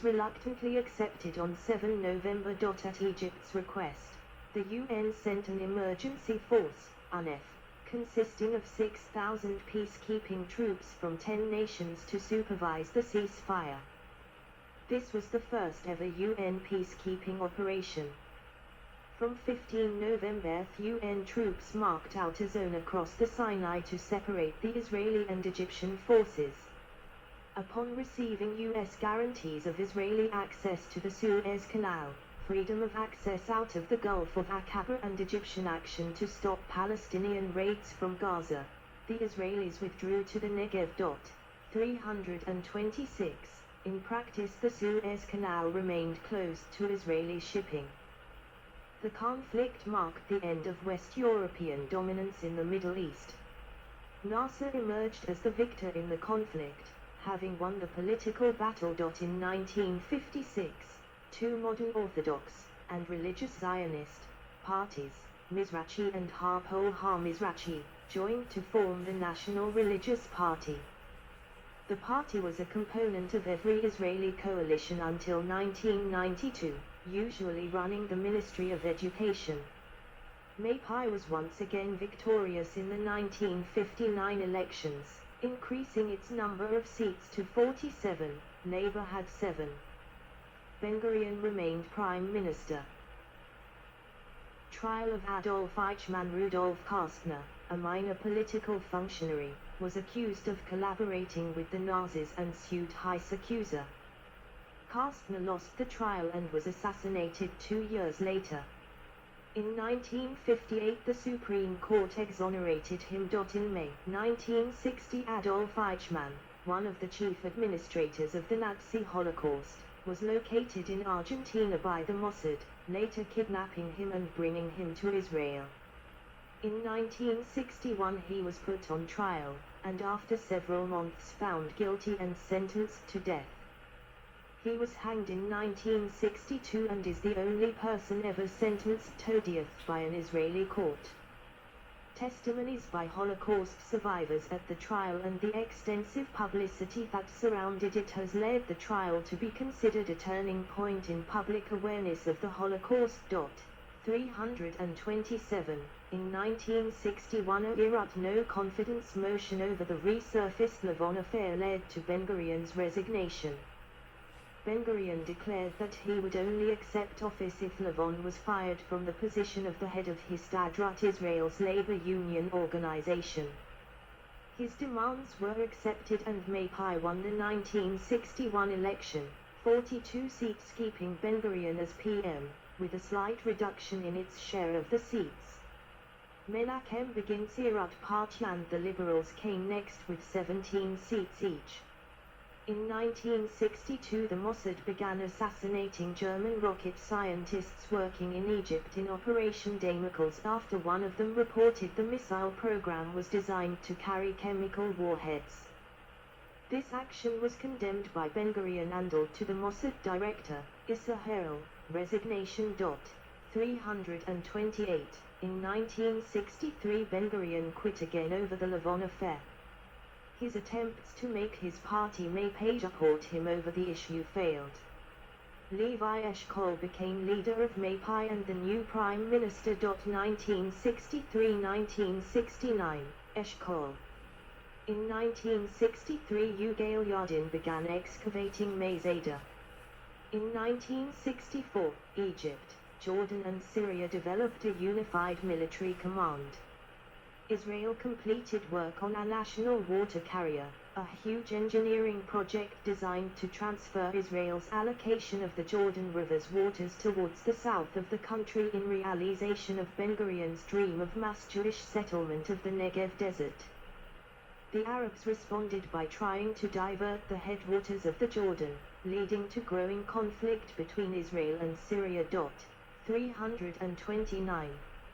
reluctantly accepted on 7 November. At Egypt's request, the UN sent an emergency force, UNEF, consisting of 6,000 peacekeeping troops from 10 nations to supervise the ceasefire. This was the first ever UN peacekeeping operation. From 15 November, UN troops marked out a zone across the Sinai to separate the Israeli and Egyptian forces. Upon receiving US guarantees of Israeli access to the Suez Canal, freedom of access out of the Gulf of Aqaba, and Egyptian action to stop Palestinian raids from Gaza, the Israelis withdrew to the Negev. 326. In practice, the Suez Canal remained closed to Israeli shipping. The conflict marked the end of West European dominance in the Middle East. Nasser emerged as the victor in the conflict, having won the political battle. In 1956, two modern Orthodox and religious Zionist parties, Mizrachi and Hapol HaMizrachi, joined to form the National Religious Party. The party was a component of every Israeli coalition until 1992, usually running the Ministry of Education. Maipai was once again victorious in the 1959 elections, increasing its number of seats to 47, Labour had 7. Ben-Gurion remained Prime Minister. Trial of Adolf Eichmann. Rudolf Kastner, a minor political functionary, was accused of collaborating with the Nazis and sued Heiss Accuser. Kastner lost the trial and was assassinated 2 years later. In 1958, the Supreme Court exonerated him. In May 1960, Adolf Eichmann, one of the chief administrators of the Nazi Holocaust, was located in Argentina by the Mossad, later kidnapping him and bringing him to Israel. In 1961 he was put on trial, and after several months found guilty and sentenced to death. He was hanged in 1962 and is the only person ever sentenced to death by an Israeli court. Testimonies by Holocaust survivors at the trial and the extensive publicity that surrounded it has led the trial to be considered a turning point in public awareness of the Holocaust. 327. In 1961, a Iraq no-confidence motion over the resurfaced Lavon affair led to Ben-Gurion's resignation. Ben-Gurion declared that he would only accept office if Lavon was fired from the position of the head of Histadrut, Israel's labor union organization. His demands were accepted and Maipai won the 1961 election, 42 seats, keeping Ben-Gurion as PM, with a slight reduction in its share of the seats. Menachem Begin Tzirut Party and the Liberals came next with 17 seats each. In 1962, the Mossad began assassinating German rocket scientists working in Egypt in Operation Damocles after one of them reported the missile program was designed to carry chemical warheads. This action was condemned by Ben-Gurion and to the Mossad director, Issa Harel, resignation. 328. In 1963, Ben-Gurion quit again over the Lavon affair. His attempts to make his party Maipai support him over the issue failed. Levi Eshkol became leader of Maipai and the new prime minister. 1963-1969, Eshkol. In 1963, Ugail Yardin began excavating Masada. In 1964, Egypt, Jordan and Syria developed a unified military command. Israel completed work on a national water carrier, a huge engineering project designed to transfer Israel's allocation of the Jordan River's waters towards the south of the country in realization of Ben-Gurion's dream of mass Jewish settlement of the Negev desert. The Arabs responded by trying to divert the headwaters of the Jordan, leading to growing conflict between Israel and Syria. 329.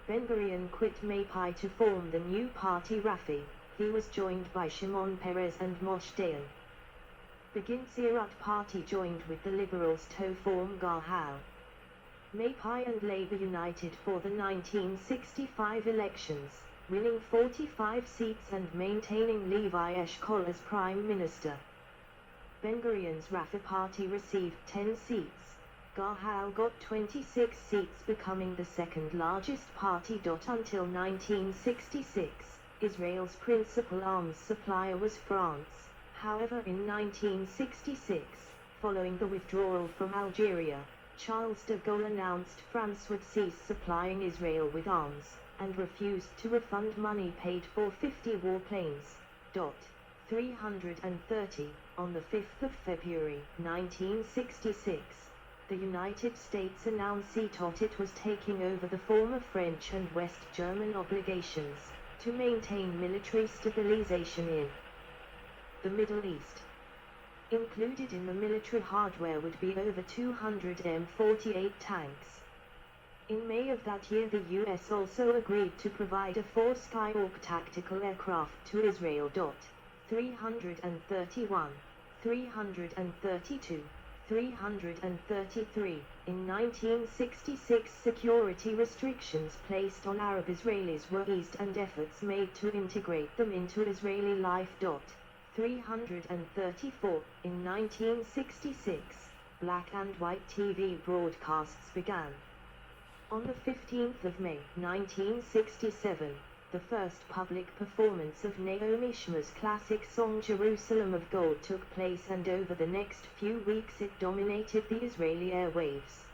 Ben-Gurion quit Maipai to form the new party Rafi. He was joined by Shimon Peres and Moshe Dayan. Begin Tzirut party joined with the liberals to form Gahal. Maipai and Labour united for the 1965 elections, winning 45 seats and maintaining Levi Eshkol as prime minister. Ben-Gurion's Rafi party received 10 seats. Gahal got 26 seats, becoming the second largest party. Until 1966, Israel's principal arms supplier was France. However, in 1966, following the withdrawal from Algeria, Charles de Gaulle announced France would cease supplying Israel with arms, and refused to refund money paid for 50 warplanes. 330. On the 5th of February 1966, the United States announced it was taking over the former French and West German obligations to maintain military stabilization in the Middle East. Included in the military hardware would be over 200 M48 tanks. In May of that year, the US also agreed to provide a 4 Skyhawk tactical aircraft to Israel. 331, 332, 333. In 1966, security restrictions placed on Arab Israelis were eased and efforts made to integrate them into Israeli life. 334. In 1966, black and white TV broadcasts began. On the 15th of May 1967, the first public performance of Naomi Shmer's classic song Jerusalem of Gold took place, and over the next few weeks it dominated the Israeli airwaves.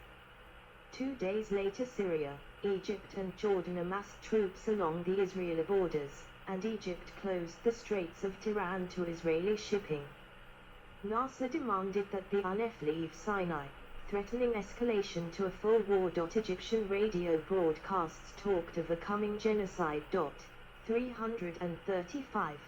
2 days later, Syria, Egypt and Jordan amassed troops along the Israeli borders, and Egypt closed the Straits of Tiran to Israeli shipping. Nasser demanded that the UNF leave Sinai, threatening escalation to a full war. Egyptian radio broadcasts talked of a coming genocide. 335,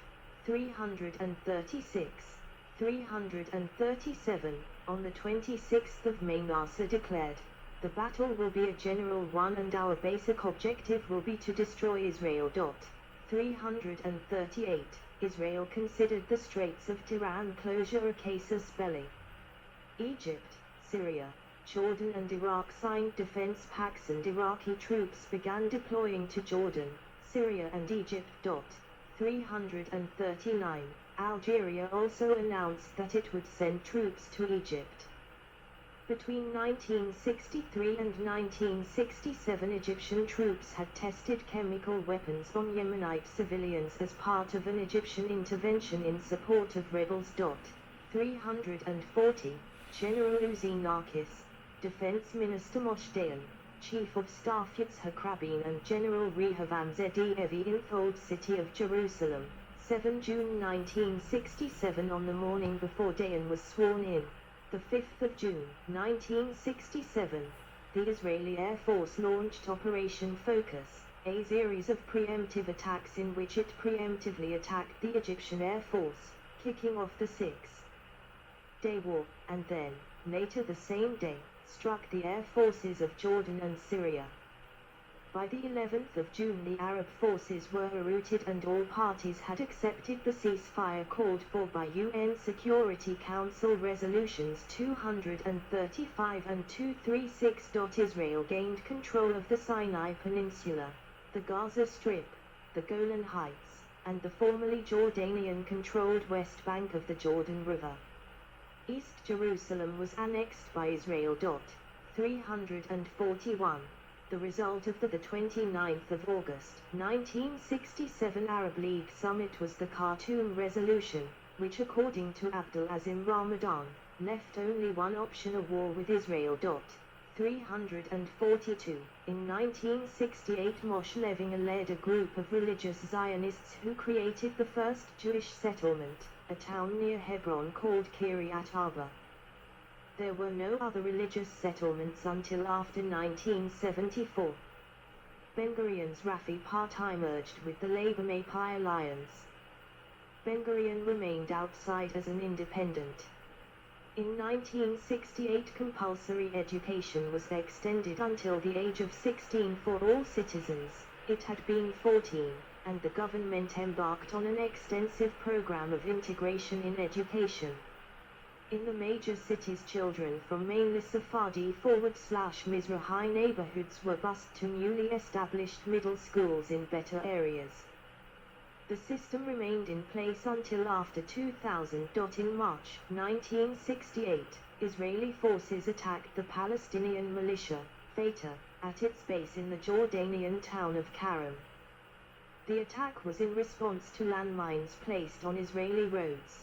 336, 337. On the 26th of May, Nasser declared, "The battle will be a general one and our basic objective will be to destroy Israel." 338. Israel considered the Straits of Tiran closure a casus belli. Egypt, Syria, Jordan and Iraq signed defense pacts, and Iraqi troops began deploying to Jordan, Syria and Egypt. 339. Algeria also announced that it would send troops to Egypt. Between 1963 and 1967, Egyptian troops had tested chemical weapons on Yemenite civilians as part of an Egyptian intervention in support of rebels. 340. General Uzi Narkis, Defense Minister Moshe Dayan, Chief of Staff Yitzhak Rabin and General Rehavam Zedevi in the Old City of Jerusalem, 7 June 1967. On the morning before Dayan was sworn in, the 5th of June 1967, the Israeli Air Force launched Operation Focus, a series of preemptive attacks in which it preemptively attacked the Egyptian Air Force, kicking off the Six-Day War, and then, later the same day, struck the air forces of Jordan and Syria. By the 11th of June, the Arab forces were routed and all parties had accepted the ceasefire called for by UN Security Council resolutions 235 and 236. Israel gained control of the Sinai Peninsula, the Gaza Strip, the Golan Heights, and the formerly Jordanian-controlled West Bank of the Jordan River. East Jerusalem was annexed by Israel. 341. The result of the 29th of August 1967 Arab League summit was the Khartoum Resolution, which according to Abdul Azim Ramadan, left only one option: a war with Israel. 342. In 1968 Moshe Levinger led a group of religious Zionists who created the first Jewish settlement, a town near Hebron called Kiryat Arba. There were no other religious settlements until after 1974. Ben-Gurion's Rafi party merged with the Labour Mapai Alliance. Ben-Gurion remained outside as an independent. In 1968 compulsory education was extended until the age of 16 for all citizens. It had been 14, and the government embarked on an extensive program of integration in education. In the major cities, children from mainly Sephardi/Mizrahi neighborhoods were bused to newly established middle schools in better areas. The system remained in place until after 2000. In March 1968, Israeli forces attacked the Palestinian militia, Fatah, at its base in the Jordanian town of Karam. The attack was in response to landmines placed on Israeli roads.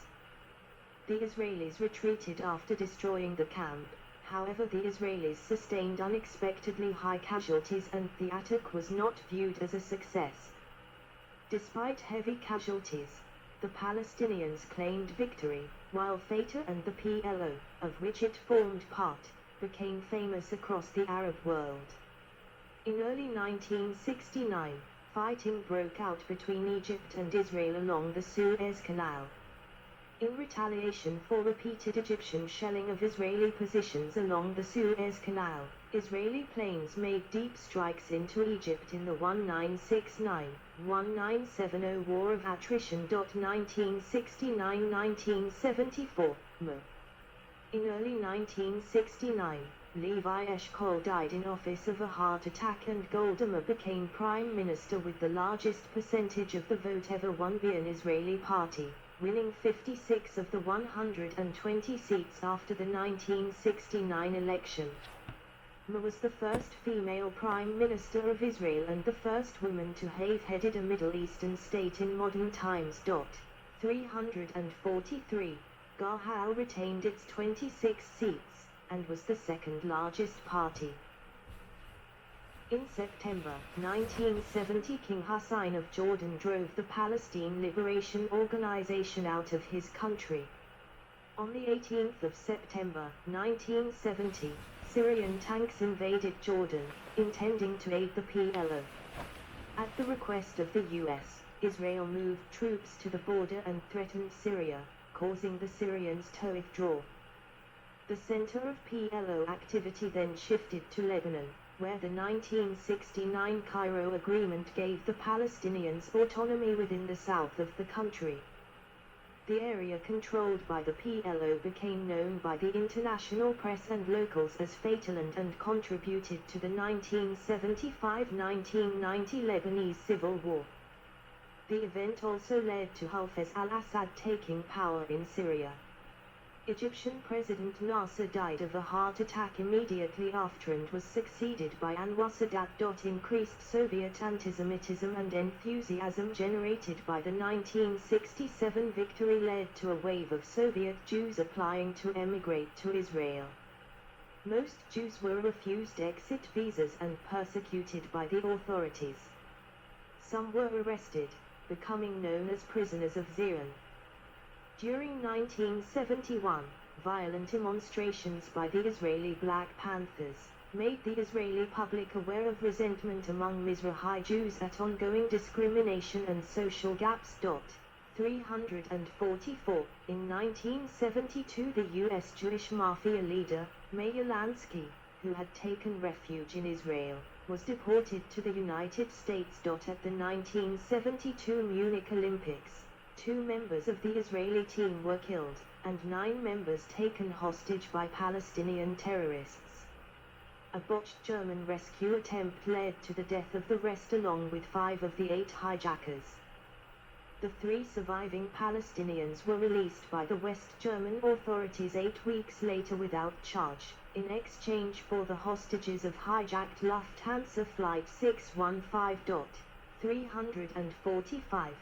The Israelis retreated after destroying the camp. However, the Israelis sustained unexpectedly high casualties and the attack was not viewed as a success. Despite heavy casualties, the Palestinians claimed victory, while Fatah and the PLO, of which it formed part, became famous across the Arab world. In early 1969, fighting broke out between Egypt and Israel along the Suez Canal. In retaliation for repeated Egyptian shelling of Israeli positions along the Suez Canal, Israeli planes made deep strikes into Egypt in the 1969-1970 War of Attrition. 1969-1974, In early 1969, Levi Eshkol died in office of a heart attack and Golda Meir became prime minister with the largest percentage of the vote ever won by an Israeli party, winning 56 of the 120 seats after the 1969 election. Meir was the first female prime minister of Israel and the first woman to have headed a Middle Eastern state in modern times. 343. Gahal retained its 26 seats, and was the second largest party. In September 1970, King Hussein of Jordan drove the Palestine Liberation Organization out of his country. On the 18th of September 1970, Syrian tanks invaded Jordan, intending to aid the PLO. At the request of the US, Israel moved troops to the border and threatened Syria, causing the Syrians to withdraw. The center of PLO activity then shifted to Lebanon, where the 1969 Cairo Agreement gave the Palestinians autonomy within the south of the country. The area controlled by the PLO became known by the international press and locals as Fatahland and contributed to the 1975-1990 Lebanese Civil War. The event also led to Hafez al-Assad taking power in Syria. Egyptian President Nasser died of a heart attack immediately after and was succeeded by Anwar Sadat. Increased Soviet antisemitism and enthusiasm generated by the 1967 victory led to a wave of Soviet Jews applying to emigrate to Israel. Most Jews were refused exit visas and persecuted by the authorities. Some were arrested, becoming known as prisoners of Zion. During 1971, violent demonstrations by the Israeli Black Panthers made the Israeli public aware of resentment among Mizrahi Jews at ongoing discrimination and social gaps. 344. In 1972, the U.S. Jewish mafia leader, Meir Lansky, who had taken refuge in Israel, was deported to the United States. At the 1972 Munich Olympics, 2 members of the Israeli team were killed, and 9 members taken hostage by Palestinian terrorists. A botched German rescue attempt led to the death of the rest along with 5 of the 8 hijackers. The 3 surviving Palestinians were released by the West German authorities 8 weeks later without charge, in exchange for the hostages of hijacked Lufthansa Flight 615. 345.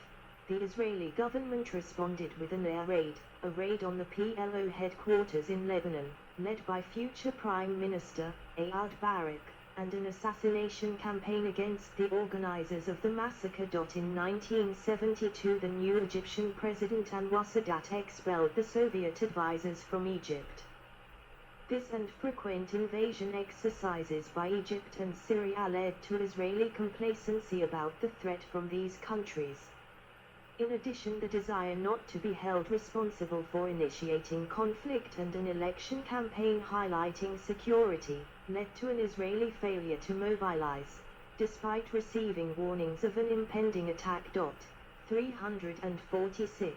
The Israeli government responded with an air raid, a raid on the PLO headquarters in Lebanon, led by future Prime Minister Ehud Barak, and an assassination campaign against the organizers of the massacre. In 1972, the new Egyptian President Anwar Sadat expelled the Soviet advisors from Egypt. This and frequent invasion exercises by Egypt and Syria led to Israeli complacency about the threat from these countries. In addition, the desire not to be held responsible for initiating conflict and an election campaign highlighting security, led to an Israeli failure to mobilize, despite receiving warnings of an impending attack. 346.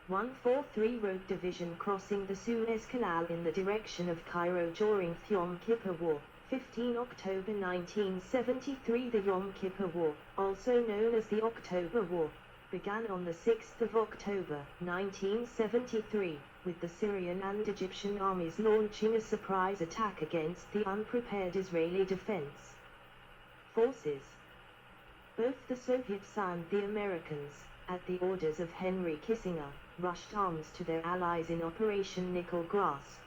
143 Road Division crossing the Suez Canal in the direction of Cairo during the Yom Kippur War. 15 October 1973. The Yom Kippur War, also known as the October War, began on the 6th of October, 1973, with the Syrian and Egyptian armies launching a surprise attack against the unprepared Israeli defense forces. Both the Soviets and the Americans, at the orders of Henry Kissinger, rushed arms to their allies in Operation Nickel Grass.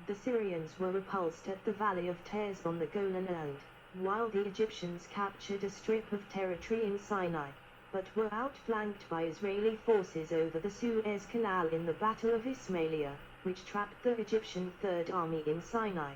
The Syrians were repulsed at the Valley of Taiz on the Golan and, while the Egyptians captured a strip of territory in Sinai, but were outflanked by Israeli forces over the Suez Canal in the Battle of Ismailia, which trapped the Egyptian Third Army in Sinai.